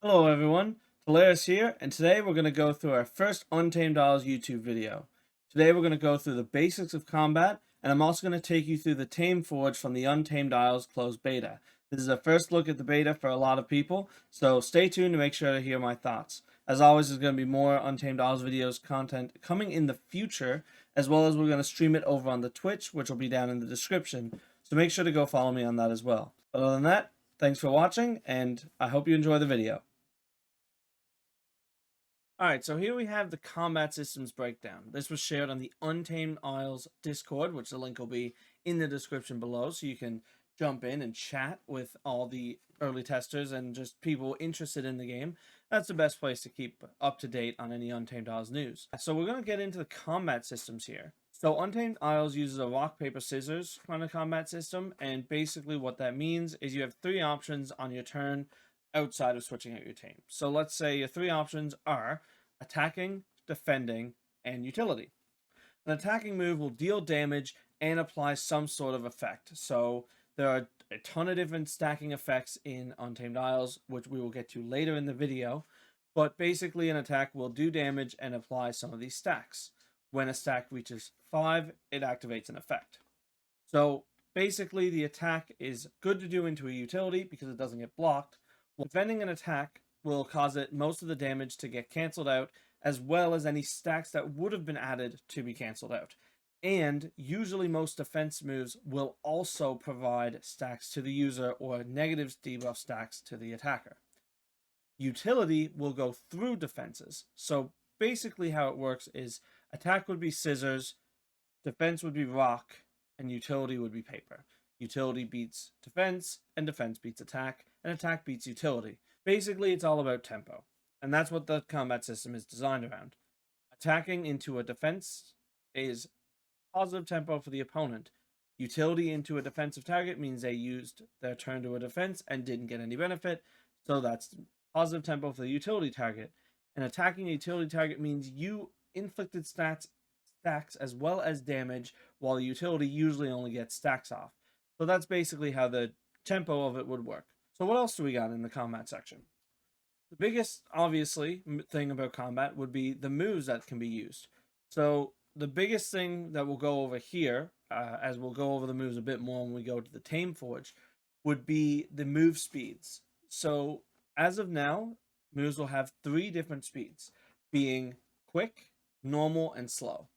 Hello everyone, Taullaris here, and today we're going to go through our first Untamed Isles YouTube video. Today we're going to go through the basics of combat, and I'm also going to take you through the Tame Forge from the Untamed Isles closed beta. This is a first look at the beta for a lot of people, so stay tuned to make sure to hear my thoughts. As always, there's going to be more Untamed Isles videos content coming in the future, as well as we're going to stream it over on the Twitch, which will be down in the description, so make sure to go follow me on that as well. But other than that, thanks for watching, and I hope you enjoy the video. Alright, so here we have the combat systems breakdown. This was shared on the Untamed Isles Discord, which the link will be in the description below, so you can jump in and chat with all the early testers and just people interested in the game. That's the best place to keep up to date on any Untamed Isles news. So we're going to get into the combat systems here. So Untamed Isles uses a rock, paper, scissors kind of combat system, and basically what that means is you have three options on your turn outside of switching out your tame. So let's say your three options are attacking, defending, and utility. An attacking move will deal damage and apply some sort of effect. So there are a ton of different stacking effects in Untamed Isles, which we will get to later in the video. But basically an attack will do damage and apply some of these stacks. When a stack reaches 5, it activates an effect. So basically the attack is good to do into a utility because it doesn't get blocked. Defending an attack will cause it most of the damage to get cancelled out, as well as any stacks that would have been added to be cancelled out. And usually most defense moves will also provide stacks to the user or negative debuff stacks to the attacker. Utility will go through defenses. So basically how it works is attack would be scissors, defense would be rock, and utility would be paper. Utility beats defense, and defense beats attack, and attack beats utility. Basically, it's all about tempo, and that's what the combat system is designed around. Attacking into a defense is positive tempo for the opponent. Utility into a defensive target means they used their turn to a defense and didn't get any benefit, so that's positive tempo for the utility target. And attacking a utility target means you inflicted stacks as well as damage, while the utility usually only gets stacks off. So that's basically how the tempo of it would work. So what else do we got in the combat section? The biggest, obviously, thing about combat would be the moves that can be used. So the biggest thing that we'll go over here, as we'll go over the moves a bit more when we go to the Tame Forge, would be the move speeds. So as of now, moves will have 3 different speeds, being quick, normal, and slow.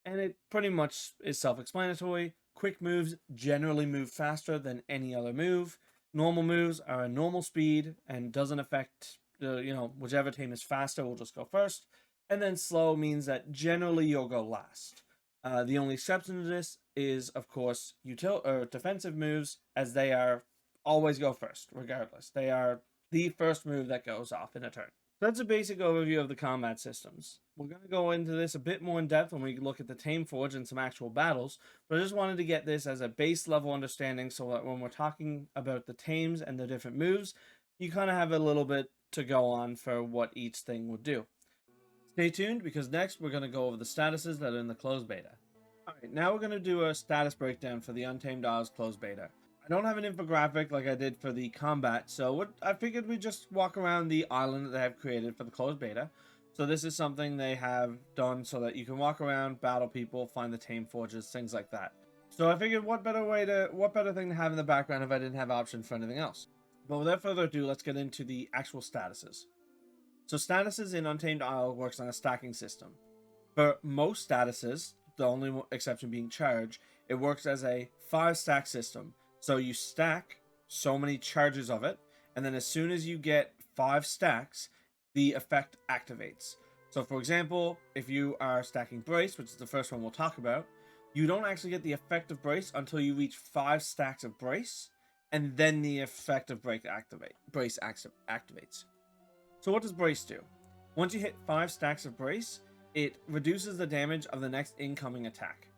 And it pretty much is self-explanatory. Quick moves generally move faster than any other move. Normal moves are a normal speed and doesn't affect, whichever tame is faster will just go first. And then slow means that generally you'll go last. The only exception to this is, of course, defensive moves, as they are always go first, regardless. They are the first move that goes off in a turn. So that's a basic overview of the combat systems. We're going to go into this a bit more in depth when we look at the Tame Forge and some actual battles, but I just wanted to get this as a base level understanding so that when we're talking about the tames and the different moves, you kind of have a little bit to go on for what each thing would do. Stay tuned, because next we're going to go over the statuses that are in the closed beta. Alright, now we're going to do a status breakdown for the Untamed Isles closed beta. I don't have an infographic like I did for the combat, so I figured we'd just walk around the island that they have created for the closed beta. So this is something they have done so that you can walk around, battle people, find the Tame Forges, things like that. So I figured what better thing to have in the background if I didn't have options for anything else. But without further ado, let's get into the actual statuses. So statuses in Untamed Isle works on a stacking system. For most statuses, the only exception being charge, it works as a 5-stack system. So you stack so many charges of it, and then as soon as you get 5 stacks, the effect activates. So for example, if you are stacking Brace, which is the first one we'll talk about, you don't actually get the effect of Brace until you reach 5 stacks of Brace, and then the effect of Brace activates. So what does Brace do? Once you hit 5 stacks of Brace, it reduces the damage of the next incoming attack.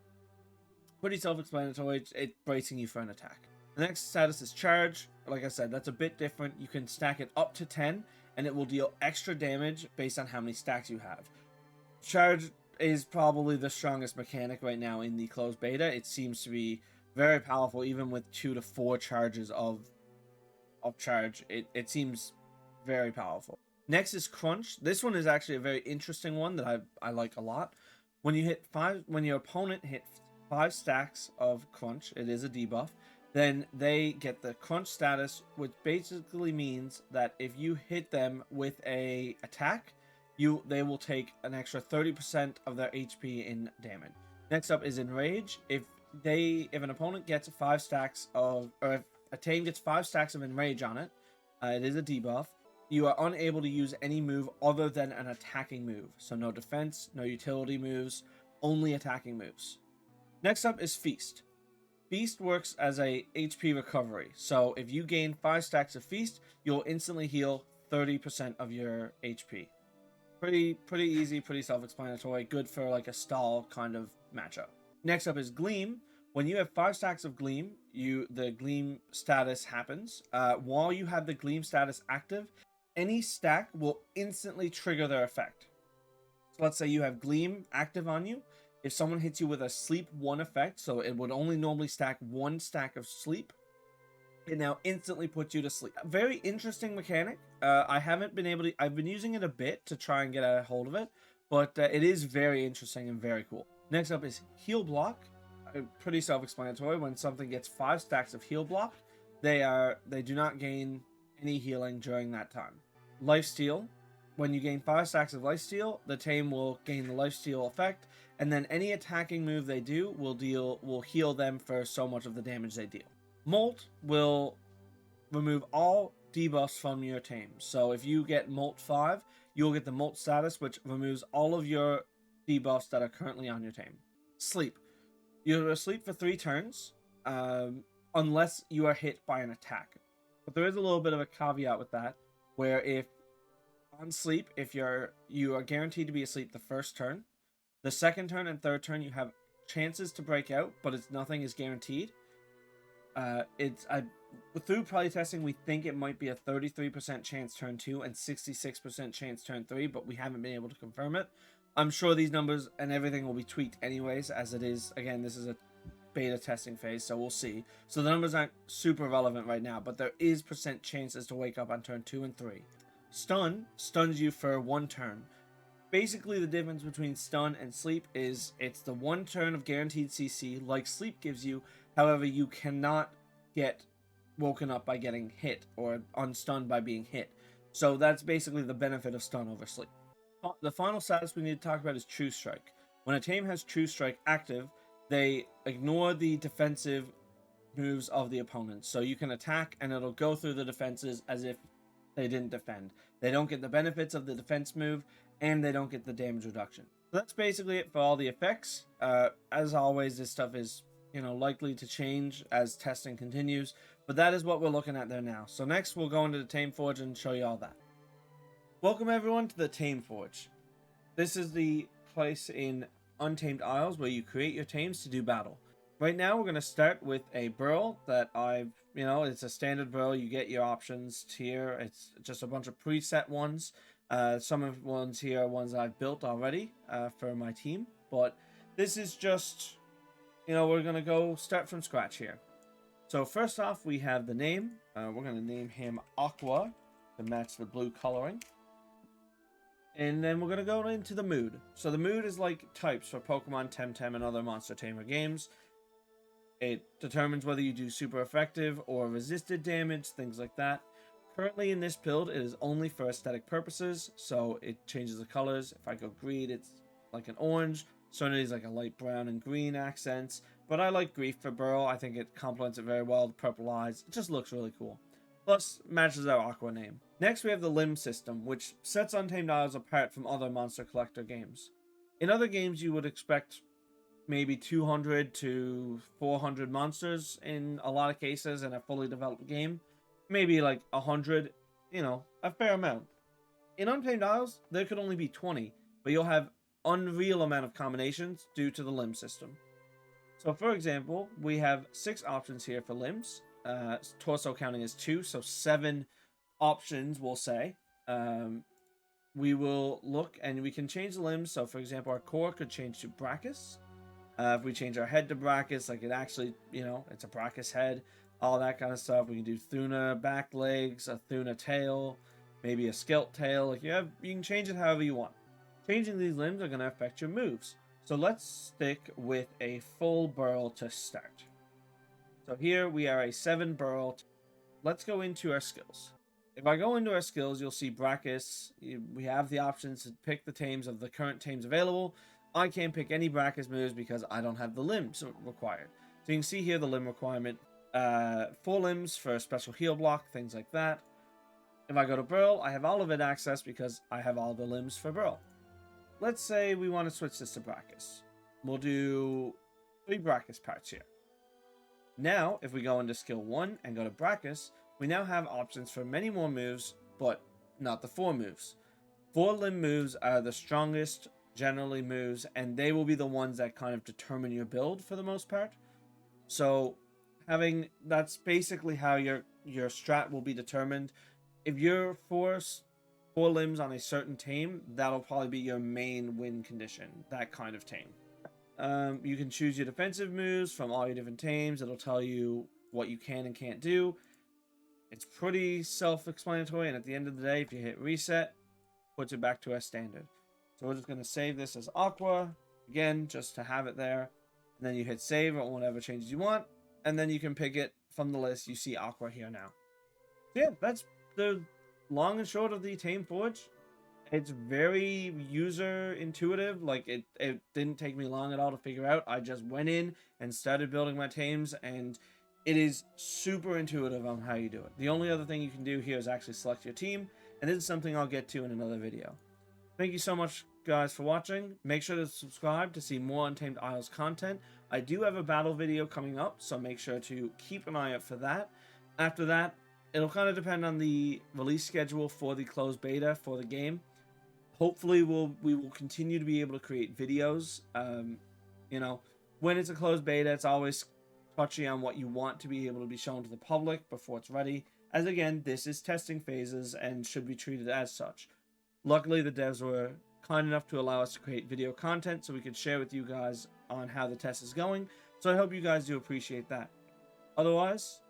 Pretty self-explanatory, it's bracing you for an attack. The next status is Charge. Like I said, that's a bit different. You can stack it up to 10, and it will deal extra damage based on how many stacks you have. Charge is probably the strongest mechanic right now in the closed beta. It seems to be very powerful, even with 2 to 4 charges of charge. It seems Very powerful. Next is Crunch. This one is actually a very interesting one that I like a lot. When your opponent hits 5 stacks of Crunch, it is a debuff. Then they get the Crunch status, which basically means that if you hit them with a attack, they will take an extra 30% of their HP in damage. Next up is Enrage. If an opponent gets 5 stacks of, or if a Tame gets 5 stacks of Enrage on it, it is a debuff. You are unable to use any move other than an attacking move. So no defense, no utility moves, only attacking moves. Next up is Feast. Feast works as a HP recovery. So if you gain 5 stacks of Feast, you'll instantly heal 30% of your HP. Pretty easy, pretty self-explanatory. Good for like a stall kind of matchup. Next up is Gleam. When you have 5 stacks of Gleam, the Gleam status happens. While you have the Gleam status active, any stack will instantly trigger their effect. So let's say you have Gleam active on you. If someone hits you with a Sleep 1 effect, so it would only normally stack 1 stack of Sleep, it now instantly puts you to sleep. Very interesting mechanic. I've been using it a bit to try and get a hold of it, but it is very interesting and very cool. Next up is Heal Block. Pretty self-explanatory. When something gets 5 stacks of Heal Block, they do not gain any healing during that time. Lifesteal. When you gain 5 stacks of Lifesteal, the Tame will gain the Lifesteal effect, and then any attacking move they do will heal them for so much of the damage they deal. Molt will remove all debuffs from your Tame. So if you get Molt 5, you'll get the Molt status, which removes all of your debuffs that are currently on your Tame. Sleep. You're asleep for 3 turns, unless you are hit by an attack. But there is a little bit of a caveat with that, where if on sleep, you are guaranteed to be asleep the first turn. The second turn and third turn, you have chances to break out, but nothing is guaranteed. Through playtesting, we think it might be a 33% chance turn 2 and 66% chance turn 3, but we haven't been able to confirm it. I'm sure these numbers and everything will be tweaked anyways, as it is, again, this is a beta testing phase, so we'll see. So the numbers aren't super relevant right now, but there is % chances to wake up on turn 2 and 3. Stun stuns you for 1 turn. Basically, the difference between stun and sleep is it's the 1 turn of guaranteed CC, like sleep gives you. However, you cannot get woken up by getting hit or unstunned by being hit. So that's basically the benefit of stun over sleep. The final status we need to talk about is True Strike. When a Tame has True Strike active, they ignore the defensive moves of the opponent. So you can attack and it'll go through the defenses as if they didn't defend. They don't get the benefits of the defense move, and they don't get the damage reduction. So that's basically it for all the effects. As always, this stuff is likely to change as testing continues, but that is what we're looking at there now. So next we'll go into the Tame Forge and show you all that. Welcome everyone to the Tame Forge. This is the place in Untamed Isles where you create your Tames to do battle. Right now we're going to start with a burl that it's a standard burl. You get your options here. It's just a bunch of preset ones. Some of the ones here are ones I've built already for my team, but this is just, we're going to go start from scratch here. So first off, we have the name. We're going to name him Aqua to match the blue coloring. And then we're going to go into the mood. So the mood is like types for Pokemon, Temtem, and other Monster Tamer games. It determines whether you do super effective or resisted damage, things like that. Currently in this build, it is only for aesthetic purposes, so it changes the colors. If I go green, it's like an orange. Certainly is like a light brown and green accents, but I like Grief for Burl. I think it complements it very well. The purple eyes, it just looks really cool. Plus, matches our Aqua name. Next, we have the limb system, which sets Untamed Isles apart from other Monster Collector games. In other games, you would expect maybe 200 to 400 monsters in a lot of cases in a fully developed game. Maybe like 100, a fair amount. In Untamed Isles, there could only be 20, but you'll have unreal amount of combinations due to the limb system. So for example, we have 6 options here for limbs. Torso counting is 2, so 7 options we'll say. We will look and we can change the limbs. So for example, our core could change to Brachus. If we change our head to Brachus, like it actually, it's a Brachus head, all that kind of stuff. We can do Thuna back legs, a Thuna tail, maybe a skelt tail. Like you can change it however you want. Changing these limbs are going to affect your moves. So let's stick with a full burl to start. So here we are a 7 burl. Let's go into our skills. If I go into our skills, you'll see Brachus. We have the options to pick the tames of the current tames available. I can't pick any Brachus moves because I don't have the limbs required. So you can see here the limb requirement. 4 limbs for a special heal block, things like that. If I go to Burl, I have all of it accessed because I have all the limbs for Burl. Let's say we want to switch this to Brachus. We'll do 3 Brachus parts here. Now, if we go into skill 1 and go to Brachus, we now have options for many more moves, but not the 4 moves. 4 limb moves are the strongest, generally moves, and they will be the ones that kind of determine your build for the most part. So, that's basically how your strat will be determined. If you're 4 limbs on a certain tame, that'll probably be your main win condition, that kind of tame. You can choose your defensive moves from all your different tames. It'll tell you what you can and can't do. It's pretty self-explanatory, and at the end of the day, if you hit reset, puts it back to our standard. So we're just going to save this as Aqua, again, just to have it there. And then you hit save or whatever changes you want, and then you can pick it from the list. You see Aqua here now. So yeah, that's the long and short of the Tame Forge. It's very user intuitive. Like it didn't take me long at all to figure out. I just went in and started building my tames, and it is super intuitive on how you do it. The only other thing you can do here is actually select your team, and this is something I'll get to in another video. Thank you so much, guys, for watching. Make sure to subscribe to see more Untamed Isles content. I do have a battle video coming up, so make sure to keep an eye out for that. After that, it'll kind of depend on the release schedule for the closed beta for the game. Hopefully, we will continue to be able to create videos. You know, when it's a closed beta, it's always touchy on what you want to be able to be shown to the public before it's ready. As again, this is testing phases and should be treated as such. Luckily, the devs were kind enough to allow us to create video content so we could share with you guys on how the test is going. So I hope you guys do appreciate that. Otherwise,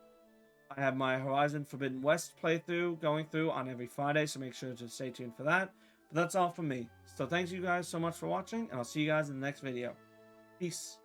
I have my Horizon Forbidden West playthrough going through on every Friday, so make sure to stay tuned for that. But that's all from me. So thanks you guys so much for watching, and I'll see you guys in the next video. Peace.